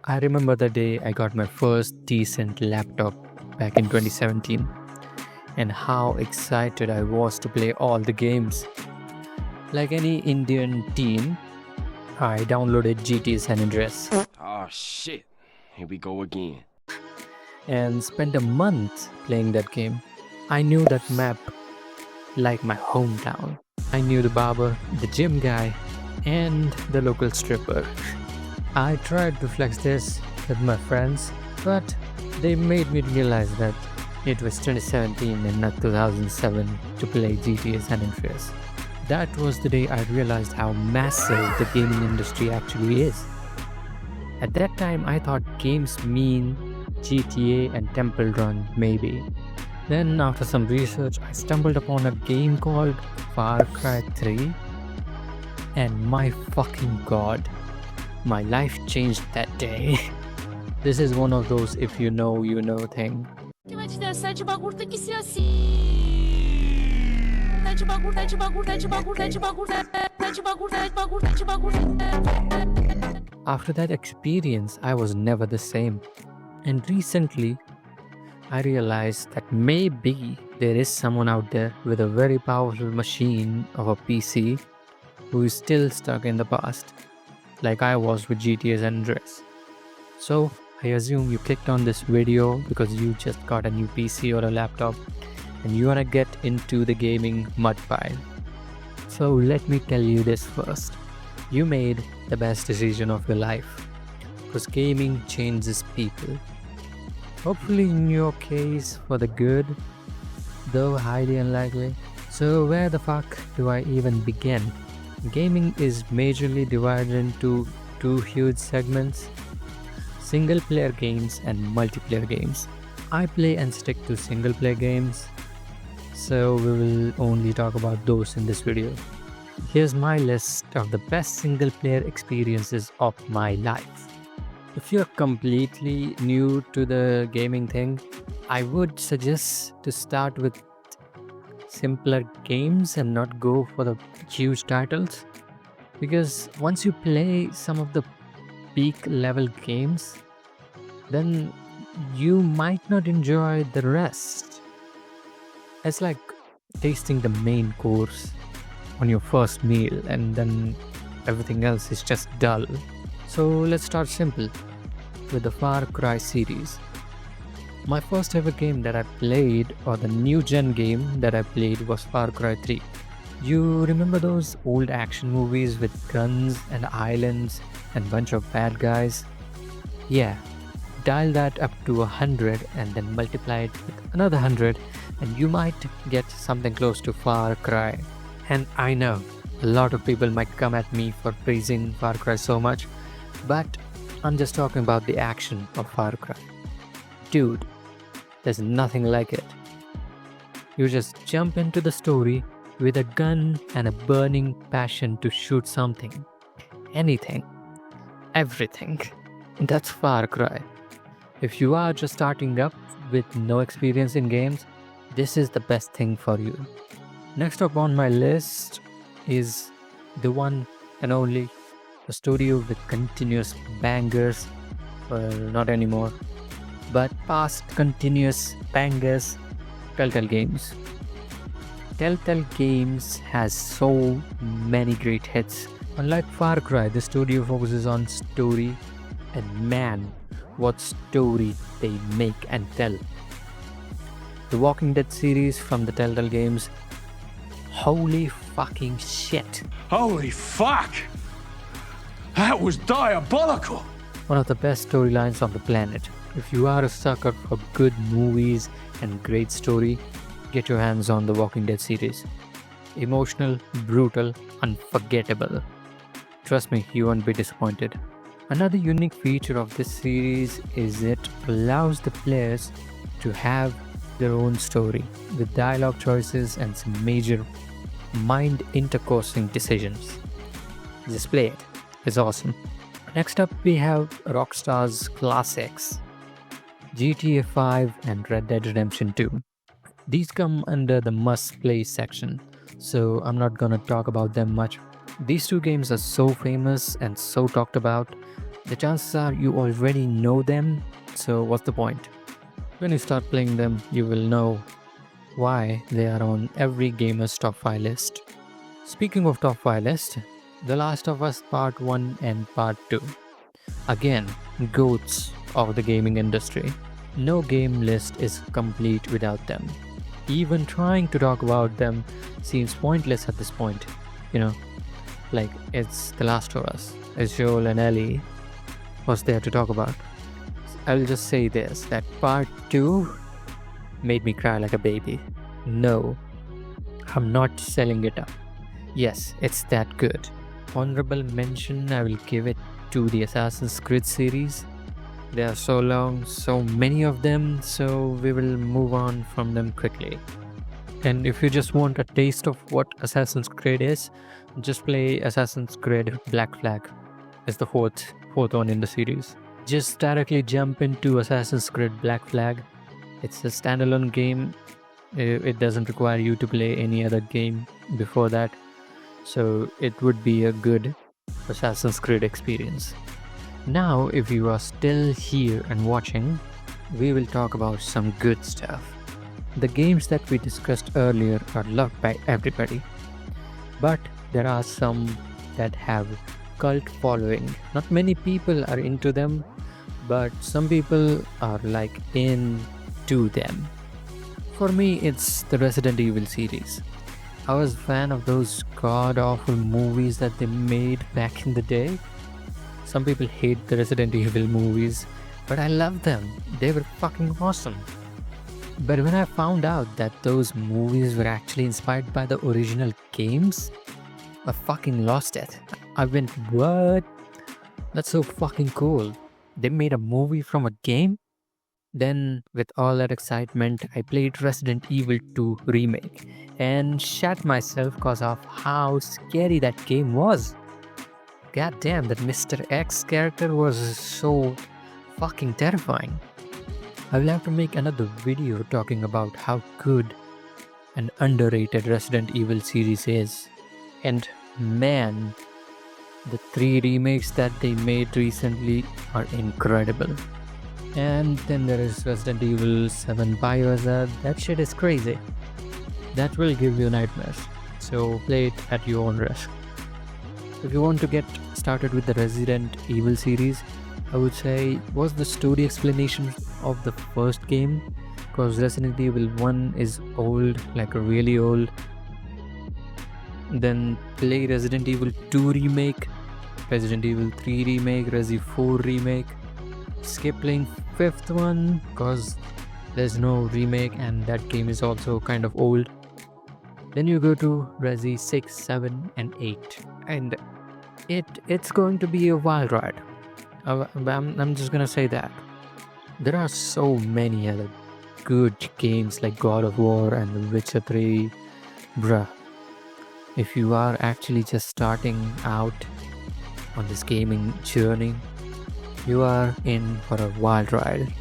I remember the day I got my first decent laptop back in 2017 and how excited I was to play all the games. Like any Indian teen, I downloaded GTA San Andreas Oh shit. Here we go again. and spent a month playing that game. I knew that map like my hometown. I knew the barber, the gym guy, and the local stripper. I tried to flex this with my friends, but they made me realize that it was 2017 and not 2007 to play GTA San Andreas. That was the day I realized how massive the gaming industry actually is. At that time, I thought games mean GTA and Temple Run, maybe. Then, after some research, I stumbled upon a game called Far Cry 3, and my fucking god, my life changed that day. This is one of those if you know thing. Que vai te dançar de bagulho tem que ser assim. De bagulho, de bagulho, de bagulho, de bagulho, de bagulho, de bagulho, de bagulho. After that experience, I was never the same. And recently, I realized that maybe there is someone out there with a very powerful machine of a PC who is still stuck in the past, like I was with GTA San Andreas. So, I assume you clicked on this video because you just got a new PC or a laptop and you wanna get into the gaming mud pile. So, let me tell you this first. You made the best decision of your life because gaming changes people. Hopefully, in your case, for the good, though highly unlikely. So, where the fuck do I even begin? Gaming is majorly divided into two huge segments: single player games and multiplayer games. I play and stick to single player games, so we will only talk about those in this video. Here's my list of the best single player experiences of my life. If you're completely new to the gaming thing, I would suggest to start with simpler games and not go for the huge titles, because once you play some of the peak level games, then you might not enjoy the rest. It's like tasting the main course on your first meal and then everything else is just dull. So let's start simple with the Far Cry series. My first ever game that I played, or the new gen game that I played, was Far Cry 3. You remember those old action movies with guns and islands and bunch of bad guys? Yeah, dial that up to 100 and then multiply it with another 100 and you might get something close to Far Cry. And I know a lot of people might come at me for praising Far Cry so much, but I'm just talking about the action of Far Cry. Dude, there's nothing like it. You just jump into the story with a gun and a burning passion to shoot something. Anything. Everything. That's Far Cry. If you are just starting up with no experience in games, this is the best thing for you. Next up on my list is the one and only, a studio with continuous bangers. Well, not anymore, but past continuous bangers, Telltale Games. Telltale Games has so many great hits. Unlike Far Cry, the studio focuses on story, and man, what story they make and tell. The Walking Dead series from the Telltale Games, holy fucking shit. Holy fuck! That was diabolical! One of the best storylines on the planet. If you are a sucker for good movies and great story, get your hands on the Walking Dead series. Emotional, brutal, unforgettable. Trust me, you won't be disappointed. Another unique feature of this series is it allows the players to have their own story with dialogue choices and some major mind intercoursing decisions. Just play it. It's awesome. Next up, we have Rockstar's classics, GTA 5 and Red Dead Redemption 2. These come under the must-play section, so I'm not gonna talk about them much. These two games are so famous and so talked about the chances are you already know them, so what's the point? When you start playing them, you will know why they are on every gamer's top 5 list. Speaking of top 5 list, The Last of Us Part 1 and Part 2. Again, goats of the gaming industry. No game list is complete without them. Even trying to talk about them seems pointless at this point. You know, like it's The Last of Us. It's Joel and Ellie. What's there to talk about? I'll just say this, that Part 2 made me cry like a baby. No, I'm not selling it up. Yes, it's that good. Honorable mention, I will give it to the Assassin's Creed series. They are so long, so many of them, so we will move on from them quickly. And if you just want a taste of what Assassin's Creed is, just play Assassin's Creed Black Flag. It's the fourth one in the series. Just directly jump into Assassin's Creed Black Flag. It's a standalone game. It doesn't require you to play any other game before that. So it would be a good Assassin's Creed experience. Now, if you are still here and watching, we will talk about some good stuff. The games that we discussed earlier are loved by everybody, but there are some that have cult following. Not many people are into them, but some people are like into them. For me, it's the Resident Evil series. I was a fan of those god-awful movies that they made back in the day. Some people hate the Resident Evil movies, but I love them. They were fucking awesome. But when I found out that those movies were actually inspired by the original games, I fucking lost it. I went, what? That's so fucking cool. They made a movie from a game? Then, with all that excitement, I played Resident Evil 2 Remake and shat myself because of how scary that game was. God damn, that Mr. X character was so fucking terrifying. I will have to make another video talking about how good and underrated Resident Evil series is. And man, the 3 remakes that they made recently are incredible. And then there is Resident Evil 7 Biohazard. That shit is crazy. That will give you nightmares. So play it at your own risk. If you want to get started with the Resident Evil series, I would say watch the story explanation of the first game, because Resident Evil 1 is old, like really old. Then play Resident Evil 2 Remake, Resident Evil 3 Remake, Resi 4 Remake. Skip playing 5th one because there's no remake and that game is also kind of old. Then you go to Resi 6, 7 and 8, and it's going to be a wild ride. I'm just gonna say that. There are so many other good games like God of War and The Witcher 3. Bruh, if you are actually just starting out on this gaming journey, you are in for a wild ride.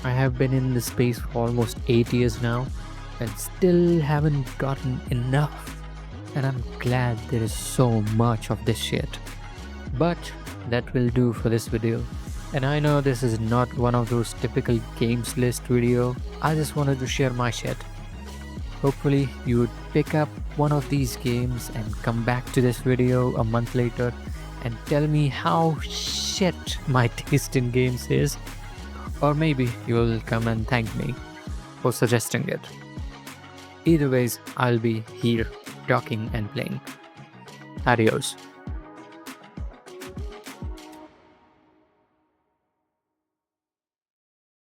I have been in this space for almost 8 years now and still haven't gotten enough. And I'm glad there is so much of this shit. But that will do for this video. And I know this is not one of those typical games list video. I just wanted to share my shit. Hopefully you would pick up one of these games and come back to this video a month later and tell me how shit my taste in games is. Or maybe you will come and thank me for suggesting it. Either ways, I'll be here talking and playing. Adios.